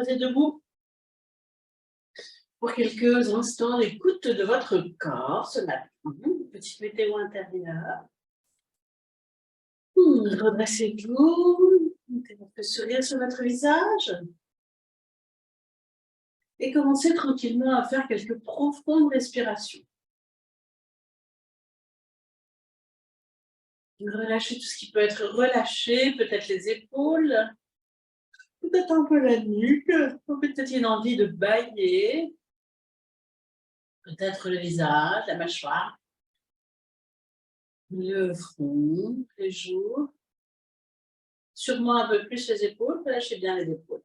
poser debout pour quelques instants d'écoute de votre corps ce matin. Petite météo intérieure. Redressez-vous, mettez votre sourire sur votre visage et commencez tranquillement à faire quelques profondes respirations. Relâchez tout ce qui peut être relâché, peut-être les épaules, peut-être un peu la nuque, peut-être une envie de bâiller, peut-être le visage, la mâchoire, le front, les joues, sûrement un peu plus les épaules, relâchez bien les épaules.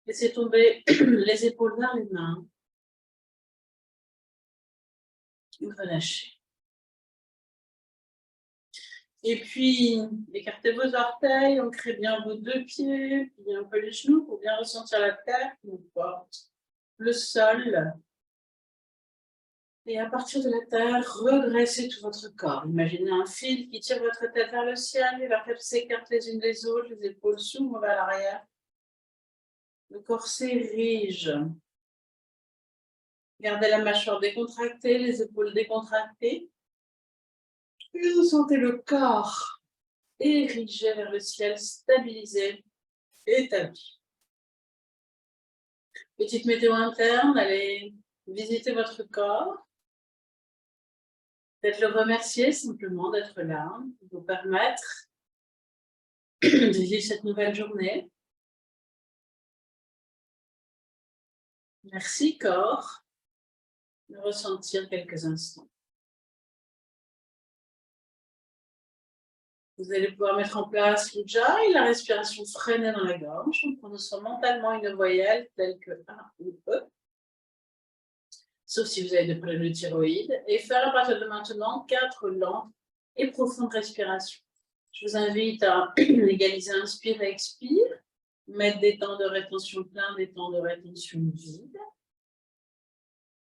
Laissez tomber les épaules vers les mains. Relâchez. Et puis, écartez vos orteils, ancrez bien vos deux pieds, pliez un peu les genoux pour bien ressentir la terre qui nous porte, le sol. Et à partir de la terre, redressez tout votre corps. Imaginez un fil qui tire votre tête vers le ciel, les vertèbres s'écartent les unes des autres, les épaules s'ouvrent vers l'arrière. Le corps s'érige. Gardez la mâchoire décontractée, les épaules décontractées. Et vous sentez le corps érigé vers le ciel, stabilisé, établi. Petite météo interne, allez visiter votre corps. Peut-être le remercier simplement d'être là, de vous permettre de vivre cette nouvelle journée. Merci corps de ressentir quelques instants. Vous allez pouvoir mettre en place l'Ujjayi, la respiration freinée dans la gorge, en prononçant mentalement une voyelle telle que A ou E, sauf si vous avez des problèmes de thyroïde, et faire à partir de maintenant 4 lentes et profondes respirations. Je vous invite à égaliser inspire et expire, mettre des temps de rétention pleins, des temps de rétention vides.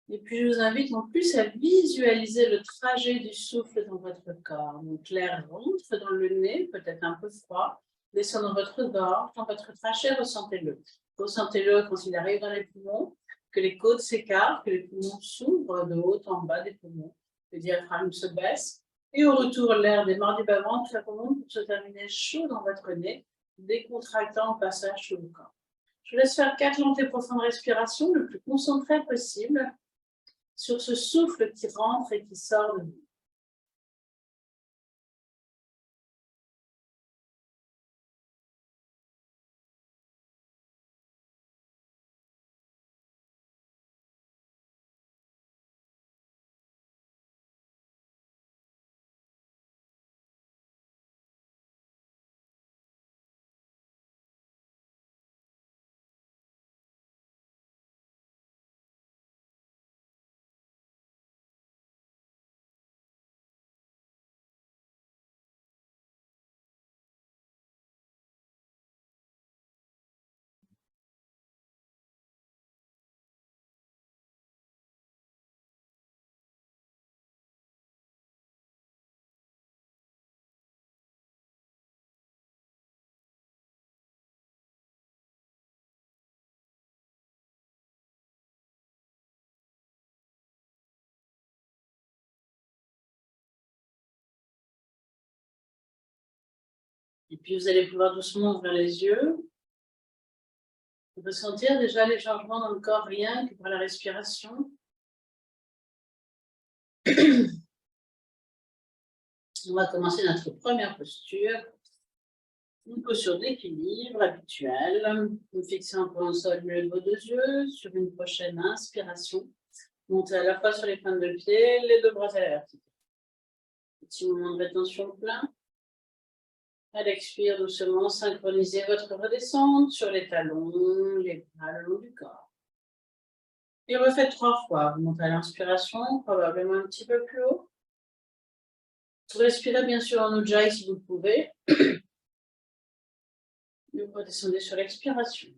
Et puis, je vous invite en plus à visualiser le trajet du souffle dans votre corps. Donc, l'air rentre dans le nez, peut-être un peu froid, descend dans votre gorge, dans votre trachée, ressentez-le. Ressentez-le quand il arrive dans les poumons, que les côtes s'écartent, que les poumons s'ouvrent de haut en bas des poumons, le diaphragme se baisse. Et au retour, l'air démarre du bas-ventre, ça remonte pour se terminer chaud dans votre nez, décontractant au passage sous le corps. Je vous laisse faire 4 lentes et profondes respirations, le plus concentré possible, sur ce souffle qui rentre et qui sort de vous. Et puis, vous allez pouvoir doucement ouvrir les yeux. Ressentir déjà les changements dans le corps, rien que par la respiration. On va commencer notre première posture. Une posture d'équilibre habituelle. Vous fixez un peu en sol le milieu de vos deux yeux. Sur une prochaine inspiration, montez à la fois sur les pointes de pied, les deux bras à la verticale. Petit moment de rétention plein. À l'expire, doucement, synchronisez votre redescente sur les talons, les bras le long du corps. Et refaites 3 fois. Vous montez à l'inspiration, probablement un petit peu plus haut. Vous respirez bien sûr en Ujjayi si vous le pouvez. Et vous redescendez sur l'expiration.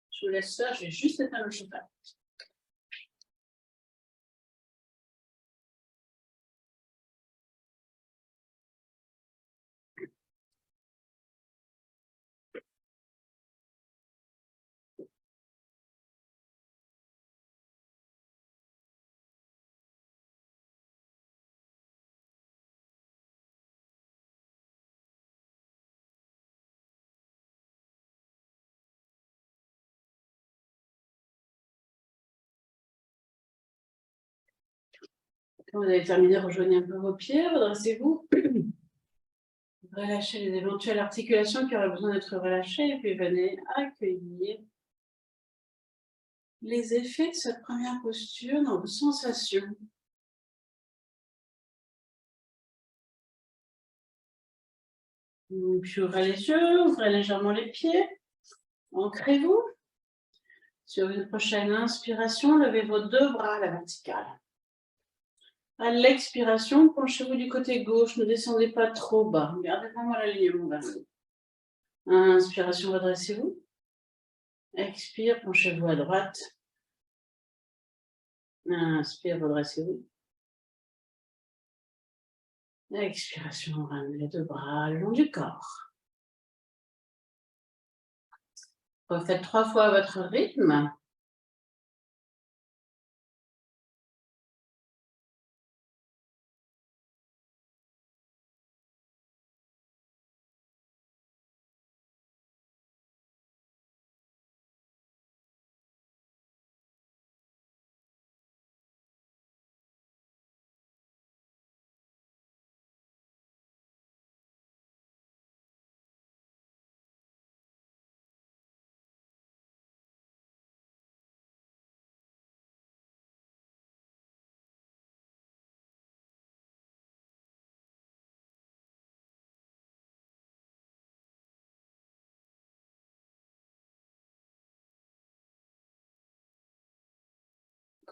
Je vous laisse ça, je vais juste éteindre le chauffage. Quand vous avez terminé, rejoignez un peu vos pieds, redressez-vous. Relâchez les éventuelles articulations qui auraient besoin d'être relâchées et puis venez accueillir les effets de cette première posture dans vos sensations. Puis ouvrez les yeux, ouvrez légèrement les pieds, ancrez-vous. Sur une prochaine inspiration, levez vos deux bras à la verticale. À l'expiration, penchez-vous du côté gauche, ne descendez pas trop bas. Gardez vraiment l'alignement vers vous. Inspiration, redressez-vous. Expire, penchez-vous à droite. Inspire, redressez-vous. Expiration, ramenez les deux bras le long du corps. Refaites 3 fois à votre rythme.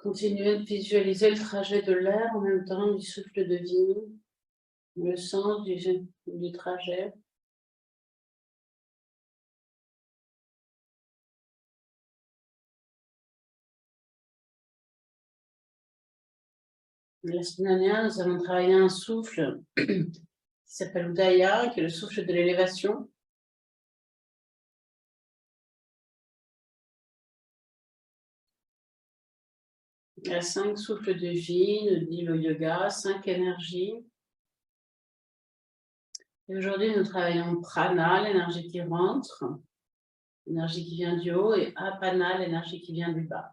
Continuez de visualiser le trajet de l'air en même temps du souffle de vie, le sens du trajet. La semaine dernière, nous avons travaillé un souffle qui s'appelle Udaya, qui est le souffle de l'élévation. Il y a 5 souffles de vie, nous dit le yoga, 5 énergies. Et aujourd'hui, nous travaillons prana, l'énergie qui rentre, l'énergie qui vient du haut, et apana, l'énergie qui vient du bas.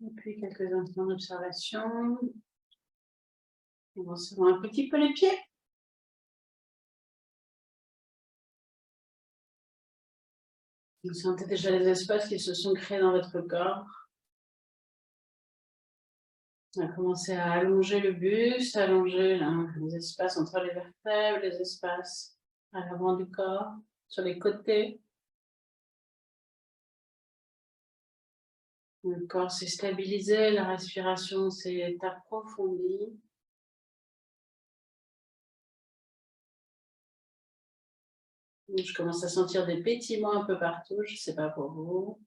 Et puis quelques instants d'observation. On va serrer un petit peu les pieds. Vous sentez déjà les espaces qui se sont créés dans votre corps. On va commencer à allonger le buste, allonger les espaces entre les vertèbres, les espaces à l'avant du corps, sur les côtés. Le corps s'est stabilisé, la respiration s'est approfondie. Je commence à sentir des pétillements un peu partout, je ne sais pas pour vous.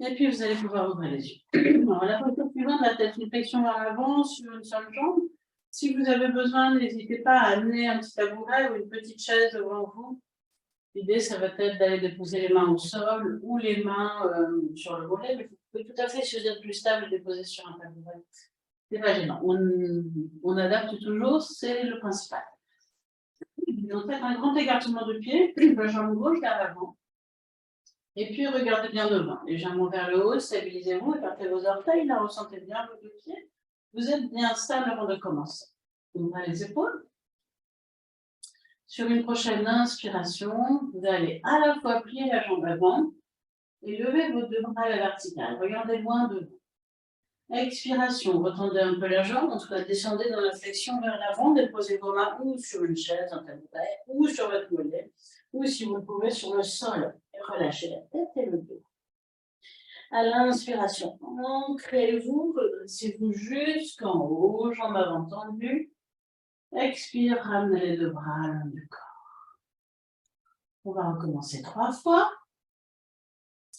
Et puis vous allez pouvoir ouvrir les yeux. Alors, la posture suivante, la tête, une flexion vers l'avant sur une seule jambe. Si vous avez besoin, n'hésitez pas à amener un petit tabouret ou une petite chaise devant vous. L'idée, ça va être d'aller déposer les mains au sol ou les mains sur le volet. Mais vous pouvez tout à fait, si vous êtes plus stable, déposer sur un tabouret. C'est pas gênant. On adapte toujours, c'est le principal. Donc, faites un grand écartement de pied, la jambe gauche vers l'avant. Et puis, regardez bien devant. Légèrement vers le haut, stabilisez-vous, écartez vos orteils, là, ressentez bien vos deux pieds. Vous êtes bien stable avant de commencer. Ouvrez les épaules. Sur une prochaine inspiration, vous allez à la fois plier la jambe avant et lever vos deux bras à la verticale. Regardez loin devant. Expiration, retendez un peu la jambe, en tout cas descendez dans la flexion vers l'avant, déposez vos mains ou sur une chaise, un tabouret, ou sur votre mollet, ou si vous le pouvez sur le sol. Et relâchez la tête et le dos. À l'inspiration, ancrez-vous, redressez-vous jusqu'en haut, jambes avant tendues. Expire, ramenez les deux bras à l'un du corps. On va recommencer 3 fois.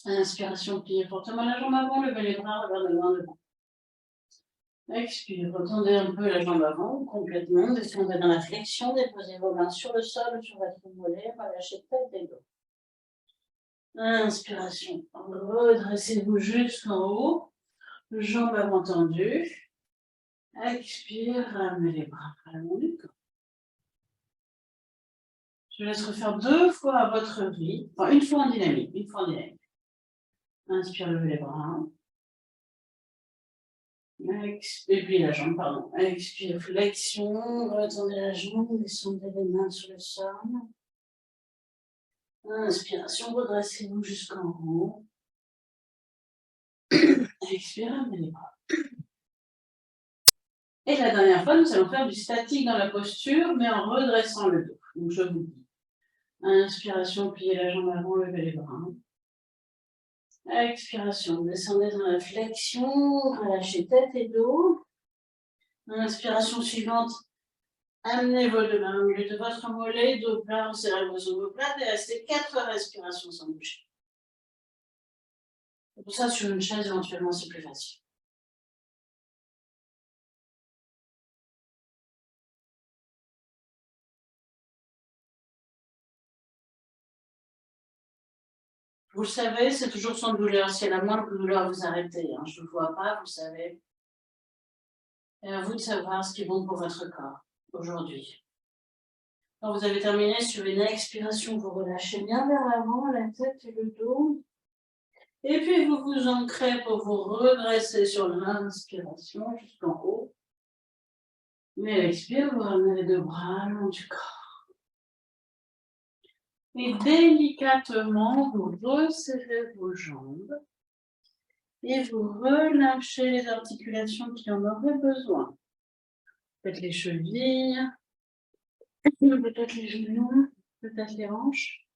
Inspiration, pliez fortement la jambe avant, levez les bras, regardez loin devant. Expire, retendez un peu la jambe avant, complètement, descendez dans la flexion, déposez vos mains sur le sol, sur votre mollet, relâchez tête et dos. Inspiration, redressez-vous jusqu'en haut, jambes avant tendues. Expire, ramenez les bras à long du corps. Je laisse refaire 2 fois à votre rythme, enfin une fois en dynamique, Inspire, levez les bras. Et puis la jambe, pardon. Expire, flexion, retendez la jambe, descendez les mains sur le sol. Inspiration, redressez-vous jusqu'en haut. Expire, ramenez les bras. Et la dernière fois, nous allons faire du statique dans la posture, mais en redressant le dos. Donc je vous dis. Inspiration, pliez la jambe avant, levez les bras. Expiration, descendez dans la flexion, relâchez tête et dos. Inspiration suivante, amenez vos 2 mains au milieu de votre mollet, dos plat, serrez vos omoplates et restez 4 respirations sans bouger. Pour ça, sur une chaise, éventuellement, c'est plus facile. Vous le savez, c'est toujours sans douleur. Si elle a la moindre douleur, vous arrêtez. Je ne vous vois pas, vous savez. Et à vous de savoir ce qui est bon pour votre corps aujourd'hui. Quand vous avez terminé, sur une expiration, vous relâchez bien vers l'avant, la tête et le dos. Et puis, vous vous ancrez pour vous redresser sur l'inspiration jusqu'en haut. Mais l'expire, vous ramenez les 2 bras le long du corps. Et délicatement, vous resserrez vos jambes. Et vous relâchez les articulations qui en auraient besoin. Peut-être les chevilles, peut-être les genoux, peut-être les hanches.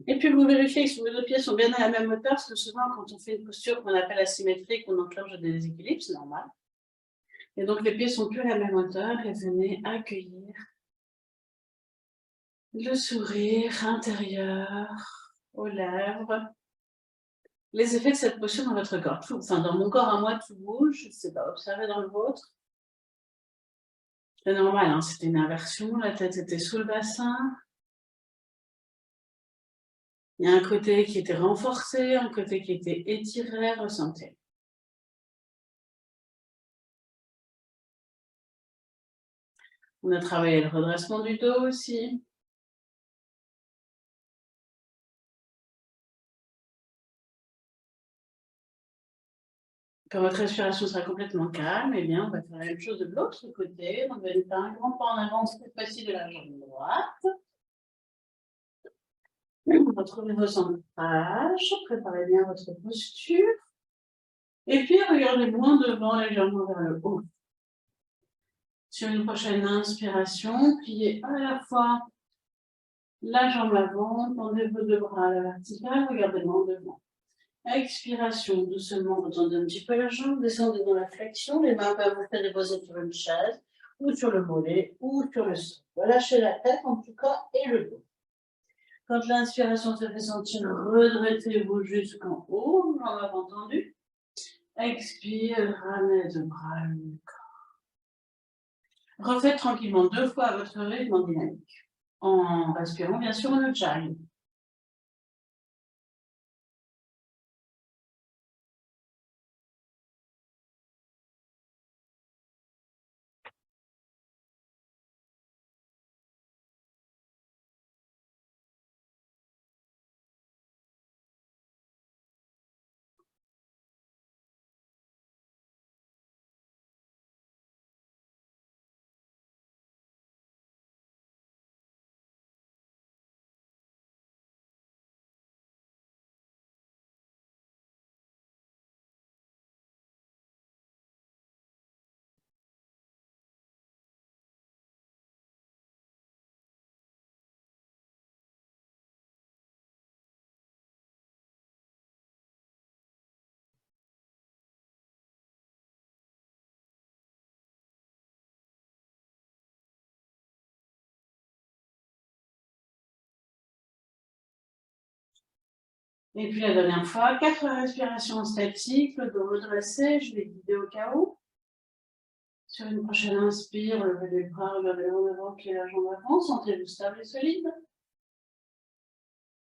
Et puis vous vérifiez que vos 2 pieds sont bien à la même hauteur, parce que souvent quand on fait une posture qu'on appelle asymétrique, on enclenche des déséquilibres, c'est normal. Et donc les pieds sont plus à la même hauteur et venez accueillir le sourire intérieur aux lèvres. Les effets de cette posture dans votre corps, enfin dans mon corps à moi tout bouge, je ne sais pas, observez dans le vôtre. C'est normal, c'était une inversion, la tête était sous le bassin. Il y a un côté qui était renforcé, un côté qui était étiré, ressentez. On a travaillé le redressement du dos aussi. Quand votre respiration sera complètement calme, eh bien, on va faire la même chose de l'autre côté. On va faire un grand pas en avant cette fois-ci de la jambe droite. Retrouvez vos ancrages, préparez bien votre posture. Et puis, regardez loin devant, légèrement vers le haut. Sur une prochaine inspiration, pliez à la fois la jambe avant, tendez vos 2 bras à la verticale, regardez loin devant. Expiration, doucement, retendez un petit peu la jambe, descendez dans la flexion, les mains peuvent vous faire déposer sur une chaise, ou sur le mollet, ou sur le sol. Relâchez la tête en tout cas et le dos. Quand l'inspiration se fait sentir, redressez-vous jusqu'en haut, jambes avant tendues. Expire, ramenez les 2 bras le corps. Refaites tranquillement 2 fois à votre rythme en dynamique, en respirant bien sûr en ujjayi. Et puis la dernière fois, 4 respirations statiques, le dos redressé, je vais guider au chaos. Sur une prochaine inspire, levez les bras, regardez le haut devant qui est la jambe avant, sentez-vous stable et solide.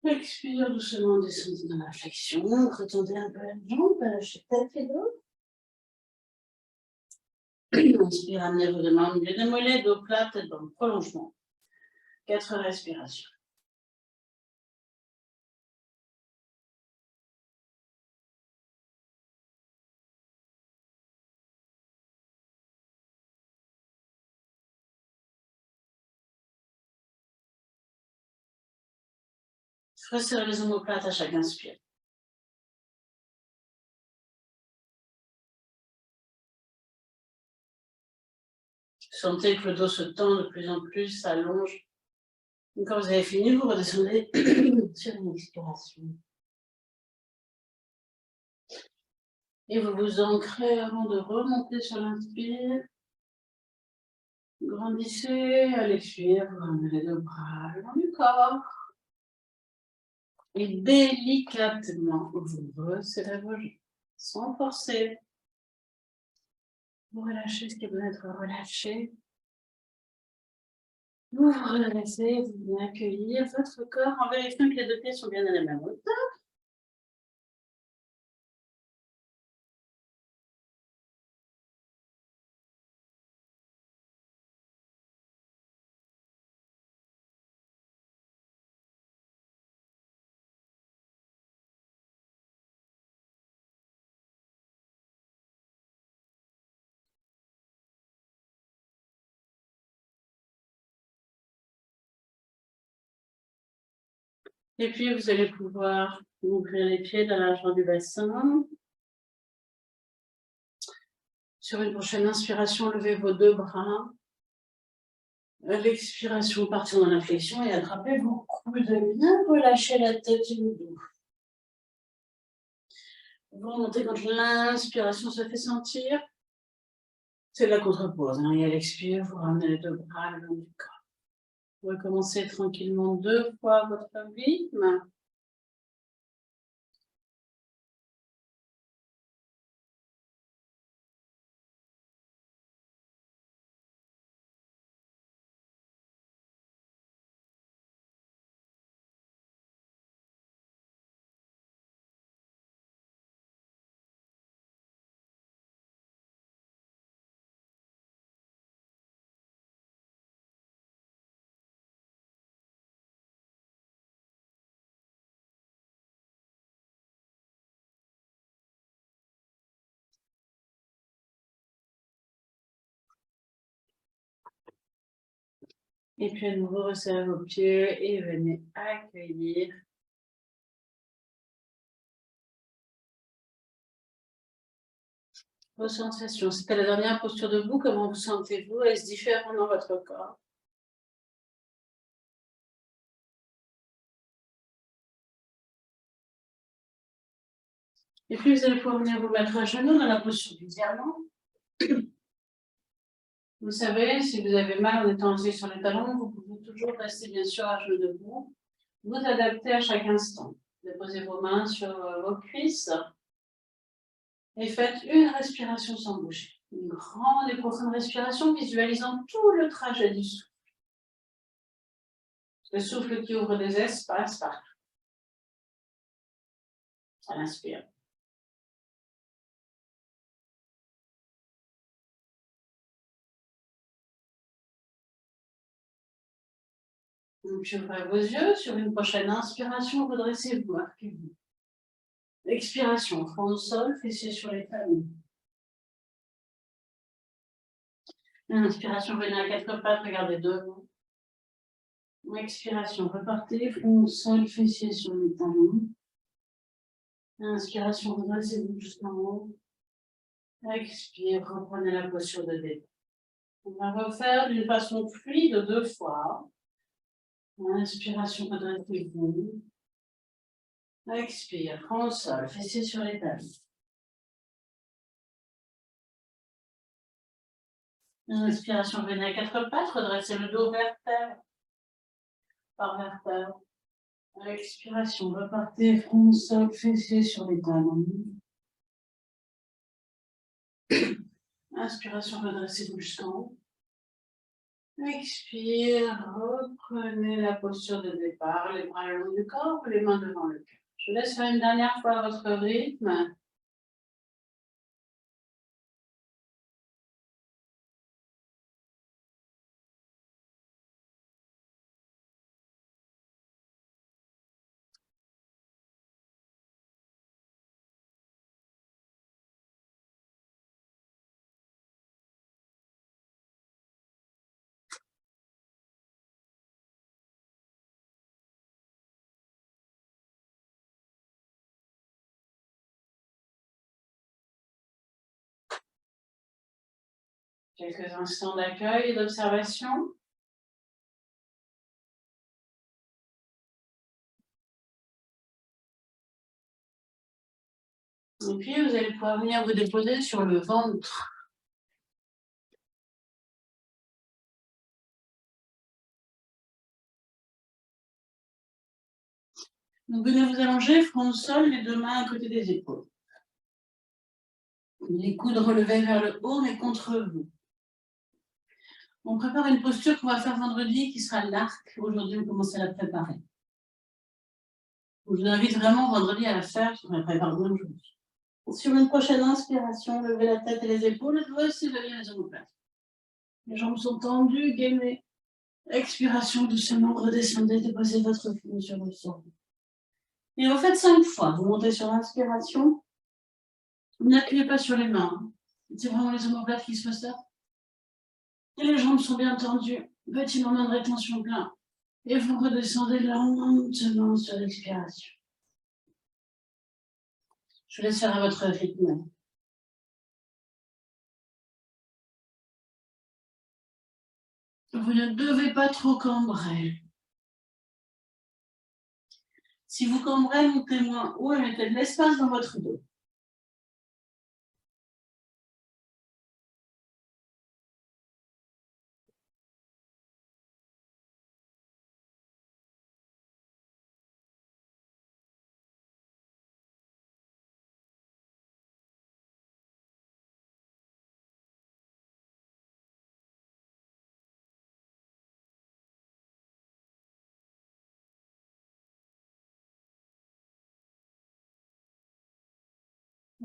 Expire doucement, descendez dans la flexion, retendez un peu la jambe, lâchez tête et dos. Inspire, amenez vos deux mains au milieu des mollets, dos plat, tête dans le prolongement. 4 respirations. Resserrez les omoplates à chaque inspire. Sentez que le dos se tend de plus en plus, s'allonge. Quand vous avez fini, vous redescendez sur une expiration. Et vous vous ancrez avant de remonter sur l'inspire. Grandissez à l'expire, vous ramenez les deux bras le long du corps. Et délicatement, vous resserrez vos jambes, sans forcer. Vous relâchez ce qui doit être relâché. Vous vous redressez, vous venez accueillir votre corps en vérifiant que les deux pieds sont bien à la même hauteur. Et puis, vous allez pouvoir ouvrir les pieds dans l'argent du bassin. Sur une prochaine inspiration, levez vos deux bras. À l'expiration, partez dans la flexion et attrapez vos coudes. Bien relâchez la tête et le dos. Vous remontez quand l'inspiration se fait sentir. C'est de la contre-pose. Et à l'expire, vous ramenez les deux bras le long du corps. Vous recommencez tranquillement 2 fois votre rythme. Et puis à nouveau, resserrez vos pieds et venez accueillir vos sensations. C'était la dernière posture debout. Comment vous sentez-vous? Est-ce différent dans votre corps? Et puis vous allez pouvoir venir vous mettre à genoux dans la posture du diamant. Vous savez, si vous avez mal en étant assis sur les talons, vous pouvez toujours rester bien sûr à genoux debout. Vous adaptez à chaque instant. Déposez vos mains sur vos cuisses et faites une respiration sans bouger. Une grande et profonde respiration visualisant tout le trajet du souffle. Le souffle qui ouvre des espaces partout. À l'inspire. Puis ouvrez vos yeux. Sur une prochaine inspiration, redressez-vous, arquez-vous. Expiration, front au sol, fessiers sur les talons. Inspiration, venez à 4 pattes, regardez devant. Expiration, repartez, front au sol, fessiers sur les talons. Inspiration, redressez-vous jusqu'en haut. Expire, reprenez la posture de départ. On va refaire d'une façon fluide 2 fois. Inspiration, redressez-vous. Expire, front au sol, fessiers sur les talons. Inspiration, venez à 4 pattes, redressez le dos vertèbre par vertèbre. Expiration, repartez, front, sol, fessiers sur les talons. Inspiration, redressez-vous jusqu'en haut. Expire, reprenez la posture de départ, les bras le long du corps, les mains devant le cœur. Je vous laisse faire une dernière fois votre rythme. Quelques instants d'accueil et d'observation. Et puis, vous allez pouvoir venir vous déposer sur le ventre. Donc, venez vous allonger, front au sol, les deux mains à côté des épaules. Les coudes relevés vers le haut, mais contre vous. On prépare une posture qu'on va faire vendredi, qui sera l'arc. Aujourd'hui, on commence à la préparer. Je vous invite vraiment vendredi à la faire, parce qu'on la prépare aujourd'hui. Sur une prochaine inspiration, levez la tête et les épaules, recevez les omoplates. Les jambes sont tendues, gainez. Expiration, doucement, redescendez, déposez votre front sur le sol. Et vous faites 5 fois. Vous montez sur l'inspiration. Vous n'appuyez pas sur les mains. C'est vraiment les omoplates qui se resserrent. Et les jambes sont bien tendues. Petit moment de rétention plein. Et vous redescendez lentement sur l'expiration. Je vous laisse faire à votre rythme. Vous ne devez pas trop cambrer. Si vous cambrez, montez moins haut et mettez de l'espace dans votre dos.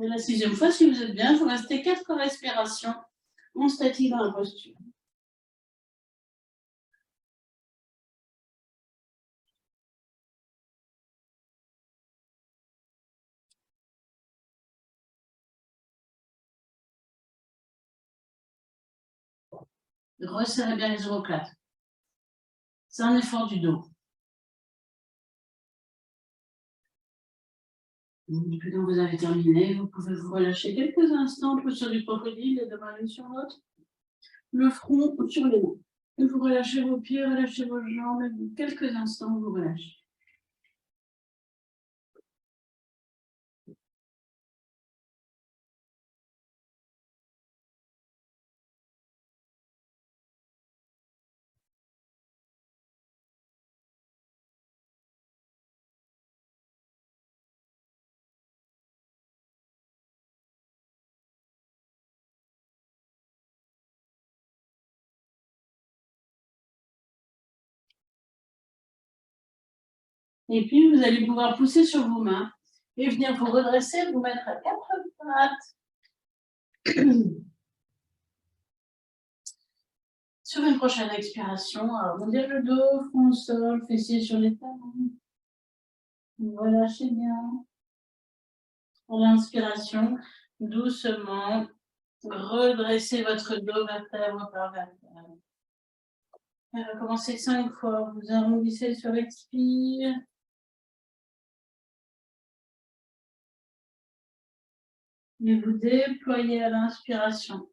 Et la 6e fois, si vous êtes bien, vous restez 4 respirations en statique dans la posture. Resserrez bien les omoplates. C'est un effort du dos. Depuis que vous avez terminé, vous pouvez vous relâcher quelques instants, posture du crocodile, les deux mains l'une sur l'autre, le front sur les mains. Et vous relâchez vos pieds, relâchez vos jambes, et quelques instants, vous relâchez. Et puis, vous allez pouvoir pousser sur vos mains et venir vous redresser, vous mettre à 4 pattes. Sur une prochaine expiration, arrondir le dos, front au sol, fessiers sur les talons. Relâchez bien. Pour l'inspiration, doucement, redressez votre dos vertèbre par vertèbre. Et recommencez 5 fois. Vous arrondissez sur l'expire. Et vous déployez à l'inspiration.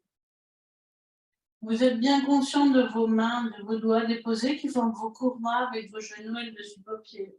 Vous êtes bien conscient de vos mains, de vos doigts déposés qui forment vos courroies avec vos genoux et le dessus de vos pieds.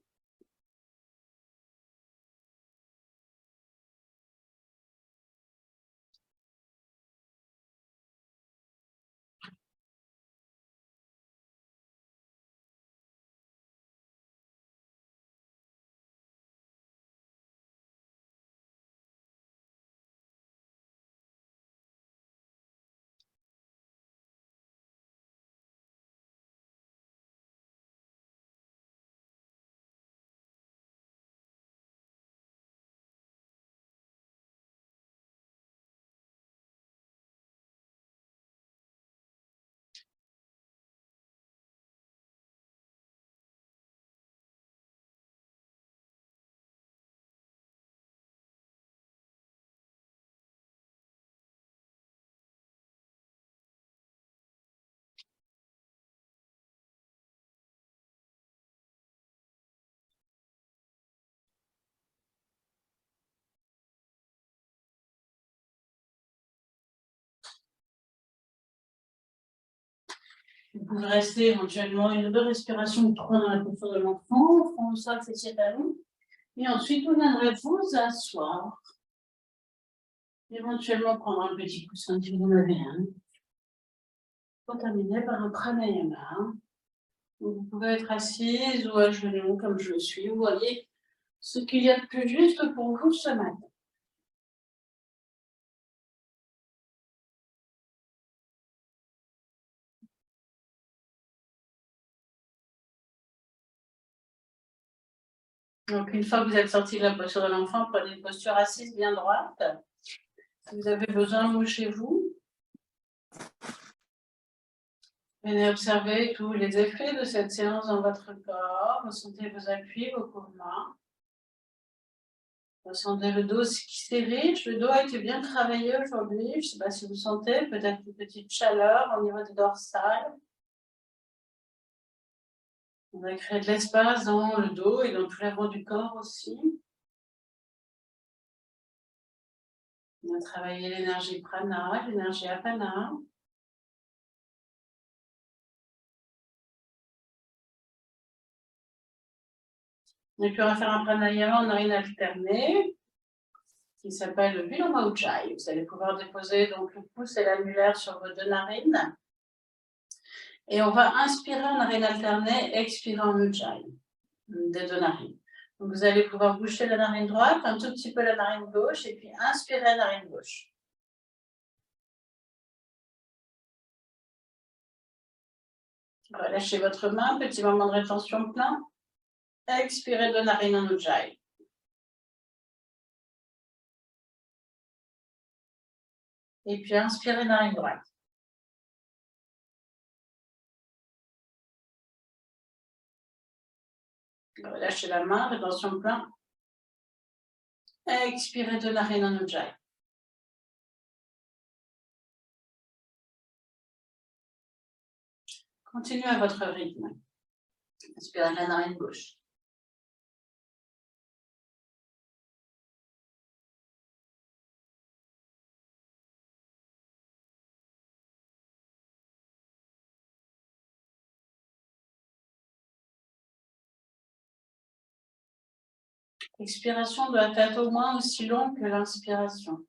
Vous pouvez rester éventuellement 1 ou 2 respirations, 3 dans la posture de l'enfant, on sent que c'est talons. Et ensuite, vous viendrez vous asseoir. Éventuellement prendre un petit coussin si vous en avez un. Pour terminer par un pranayama. Vous pouvez être assise ou à genoux comme je le suis. Vous voyez ce qu'il y a de plus juste pour vous ce matin. Donc, une fois que vous êtes sorti de la posture de l'enfant, prenez une posture assise bien droite. Si vous avez besoin, mouchez-vous. Venez observer tous les effets de cette séance dans votre corps. Ressentez vos appuis, vos courbements. Ressentez le dos qui s'érige. Le dos a été bien travaillé aujourd'hui. Je ne sais pas si vous sentez peut-être une petite chaleur au niveau des dorsales. On va créer de l'espace dans le dos et dans tout l'avant du corps aussi. On a travaillé l'énergie prana, l'énergie apana. Et puis on va faire un pranayama en narine alternée qui s'appelle le Viloma Ujjayi. Vous allez pouvoir déposer donc le pouce et l'annulaire sur vos 2 narines. Et on va inspirer en narine alternée, expirer en Ujjayi, des 2 narines. Donc vous allez pouvoir boucher la narine droite, un tout petit peu la narine gauche, et puis inspirer la narine gauche. Relâchez votre main, petit moment de rétention plein. Expirez de narine en Ujjayi. Et puis inspirez narine droite. Relâchez la main, rétention plein. Expirez de narine en Ujjayi. Continuez à votre rythme. Inspirez la narine gauche. L'expiration doit être au moins aussi longue que l'inspiration.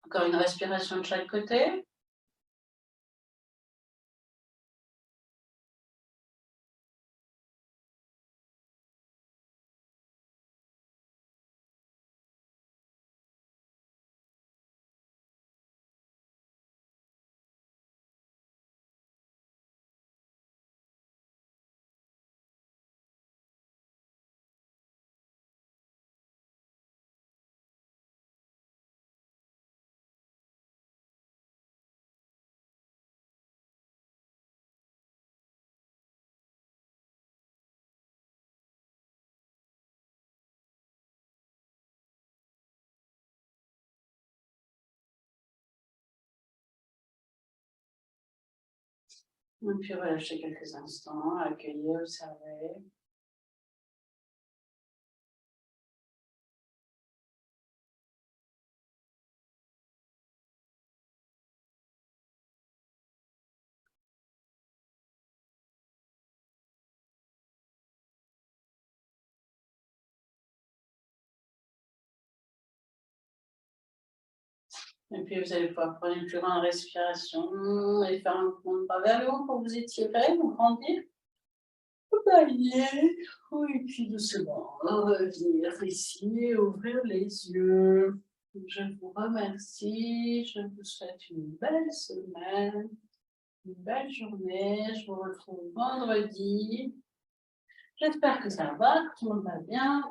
Encore une respiration de chaque côté. Et puis relâchez quelques instants, accueillez, observez. Et puis vous allez pouvoir prendre une plus grande respiration et faire un mouvement de bras vers le haut pour vous étirer, vous grandir. Vous bailler, et puis doucement revenir ici et ouvrir les yeux. Je vous remercie, je vous souhaite une belle semaine, une belle journée. Je vous retrouve vendredi. J'espère que ça va, que tout le monde va bien.